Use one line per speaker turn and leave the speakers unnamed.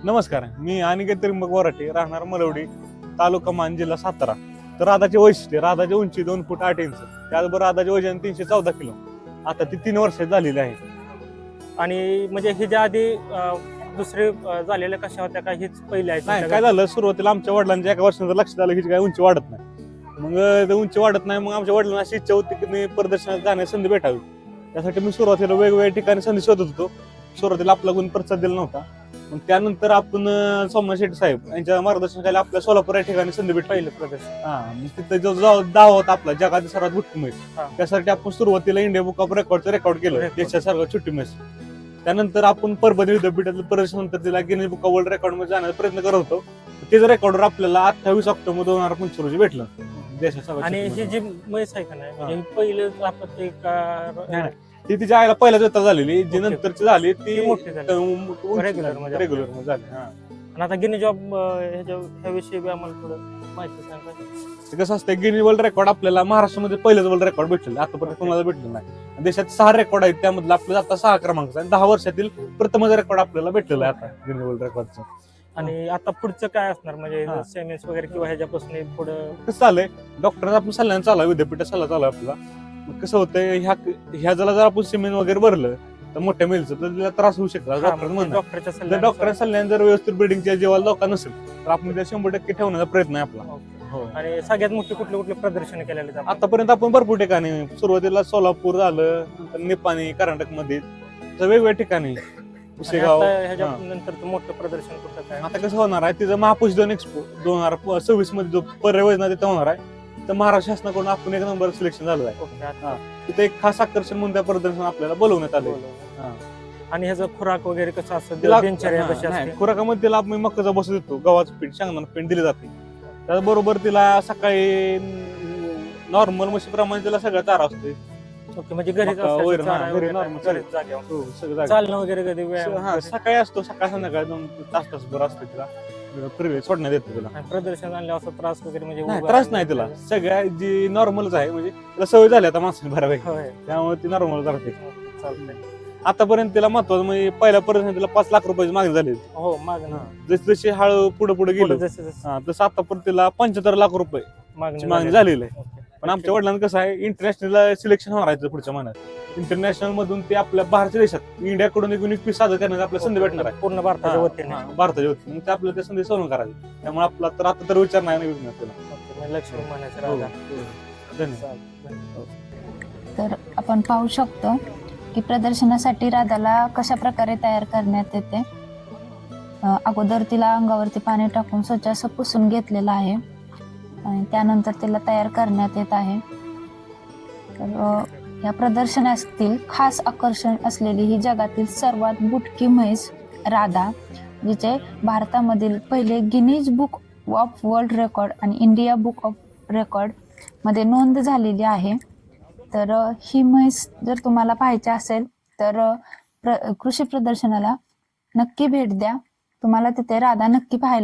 नमस्कार, मी अनिकेत त्र्यंबक वराटे, राहणार मलवडी, तालुका मान, जिल्हा सातारा. तर राधाचे वैशिष्ट्य, राधाची उंची 2 फूट 8 इंच, त्याचबरोबर राधाचे वजन 314 किलो. आता ती 3 वर्षात झालेली आहे.
आणि म्हणजे ह्याच्या आधी दुसरे झालेल्या कशा होत्या का हीच पहिली आहे
नाही,
तुमच्या
काय
घरात?
झालं, सुरुवातीला आमच्या वडिलांच्या एका वर्षाचं लक्षात आलं की काय उंची वाढत नाही. मग ते उंची वाढत नाही, मग आमच्या वडिलांना अशी इच्छा होती की मी प्रदर्शनात जाण्याची संधी भेटावी. त्यासाठी मी सुरुवातीला वेगवेगळ्या ठिकाणी संधी शोधत होतो. सुरुवातीला आपला कोणी प्रतिसाद दिला नव्हता. मग त्यानंतर आपण सोमनाथ शेट्टी साहेब यांच्या मार्गदर्शनाखाली आपल्या सोलापूर या ठिकाणी संधी भेटली.
पहिलं प्रदर्शन.
मग तिथं जो दावा होता आपला जगातील सर्वात मोठी म्हैस,
हा.
त्यासाठी आपण सुरुवातीला इंडिया बुक ऑफ रेकॉर्डचं रेकॉर्ड केलं,
Record.
देशात सर्वात छोटी म्हैस. त्यानंतर आपण परभणी विद्यापीठातील प्रदर्शनानंतर तिला Guinness book of world record मध्ये जाण्याचा प्रयत्न करत होतो. त्याचं रेकॉर्डर आपल्याला 28 ऑक्टोबर 2025 रोजी भेटलं. देशात सर्वात
आणि
छोटी
ही
म्हैस.
जी म्हैस आहे का नाही म्हणजे पहिलं आपण ते
नाही. ती तिच्या आईला पहिल्याच वेता झालेली, जी
Okay.
नंतरची झाली ती
ती मोठी झाली. Regular मध्ये
रेग्युलर मध्ये झाली.
आणि आता गिनी जॉब ह्याविषयी बी आम्हाला थोडं माहिती सांगा.
ते कसं असतं, गिनी वर्ल्ड रेकॉर्ड आपल्याला महाराष्ट्रामध्ये पहिलेच वर्ल्ड रेकॉर्ड भेटलेलं, आतापर्यंत कोणाला भेटलं नाही. देशात 6 रेकॉर्ड आहेत, त्यामधलं आपल्याला आता 6 क्रमांक आहे. 10 वर्षातील प्रथमच रेकॉर्ड आपल्याला भेटलेलं आहे आता गिनी वर्ल्ड रेकॉर्डचं.
आणि आता पुढचं काय असणार म्हणजे
हा.
सेमेन्स वगैरे किंवा ह्याच्यापासून पुढं
कसं चाललंय, डॉक्टरांचा आपण सल्ल्यानं चालू आहे, विद्यापीठात सल्ला चालू आहे आपला. मग कसं होतंय, ह्या जर आपण सिमेंट वगैरे भरलं तर मोठ्या मिलचं तर तिला त्रास होऊ शकतो डॉक्टर म्हणतात.
डॉक्टरच्या
जर डॉक्टरांच्या सल्ल्याने जर व्यवस्थित ब्रिडिंगच्या जेव्हा लोकांना नसेल तर आपण त्या 100% ठेवण्याचा प्रयत्न आहे आपला. हो.
आणि सगळ्यात मोठी कुठले प्रदर्शन केलेले आहेत आपण?
आतापर्यंत आपण भरपूर ठिकाणी, सुरुवातीला सोलापूर झालं, नंतर निपाणी, कर्नाटक मध्ये वेगवेगळ्या ठिकाणी,
आणि
पुसेगाव.
आता ह्याच्या नंतर मोठं प्रदर्शन कुठं काय?
आता कसं होणार आहे, तिचं महापुष 2 एक्सपो 2026 मध्ये जो पर्यावरणात तिथं होणार आहे, तर महाराष्ट्र शासनाकडून आपण 1 नंबर सिलेक्शन झालं आहे.
ओके, आता
तिथे एक खास आकर्षण म्हणून त्या प्रदर्शन आपल्याला बोलवण्यात आले.
बोलू. आणि ह्याचं खुराक वगैरे कसं असतं,
तिला
दिनचर्या कशी असते?
खुराकामध्ये तिला आपण मकाचा बस देतो, गव्हाचं पीठ, शेंगदाणा पीठ दिले जाते. त्याचबरोबर तिला सकाळी नॉर्मल म्हशीप्रमाणे तिला सगळा चारा असतो.
ओके, म्हणजे घरीच
मका,
असतं,
वैरण,
चारा
घरी
वगैरे
normal
घरीच जागेवर.
हो, सगळं जागा.
चालणं वगैरे कधी व्यायाम वगैरे?
सकाळी असतो, सकाळ संध्याकाळी 2 तास असतो तिला फिरवे सोडण्यात येतो तिला.
आणि प्रदर्शन आणल्यावर असं त्रास वगैरे म्हणजे
नाही,
उभं
त्रास
राहणं
नाही तिला,
वगैरे?
सगळ्या जी नॉर्मलच आहे, म्हणजे तिला सवय झाली आता माणसाने बऱ्यापैकी,
होय.
त्यामुळे ती नॉर्मल राहते.
ओके, चालतंय.
आतापर्यंत तिला महत्वाचं म्हणजे पहिल्या प्रदर्शनात तिला 5 लाख रुपयाची मागणी झाली.
हो, मागणी
जशी जशी हळू पुढे गेली,
जसं जसं
तसं आतापर्यंत तिला 75 लाख रुपयाची मागणी
मागणी
झालेली आहे.
ओके.
पण आमच्या वडिलांना कसं आहे, इंटरनॅशनल सिलेक्शन होणार आहे पुढच्या महिन्यात. इंटरनॅशनल मधून ते आपल्या भारतीय देशात इंडियाकडून एक युनिक पीस सादर करण्याचा आपल्याला संधी भेटणार आहे.
पूर्ण भारताच्या वतीने.
भारताच्या वतीने. मग ते आपल्याला त्या संधी सोडून करायची. त्यामुळे आपला तर आता तर विचार नाही ना विकणार त्याला.
ओके, म्हणजे लक्ष्मी म्हणायचं
हो,
राजा.
हो. धन्यवाद.
चालतंय.
तर आपण पाहू शकतो की प्रदर्शनासाठी राधाला कशा प्रकारे तयार करण्यात येते. अगोदर तिला अंगावरती पाणी टाकून स्वच्छ असं पुसून घेतलेलं आहे आणि त्यानंतर तिला तयार करण्यात येत आहे. तर या प्रदर्शनातील खास आकर्षण असलेली ही जगातील सर्वात बुटकी म्हैस राधा, जिचे भारतामधील पहिले Guinness book of world record आणि इंडिया बुक ऑफ रेकॉर्ड मध्ये नोंद झालेली आहे. तर ही म्हैस जर तुम्हाला पाहायची असेल तर कृषी प्रदर्शनाला नक्की भेट द्या. तुम्हाला तिथे राधा नक्की पाहायला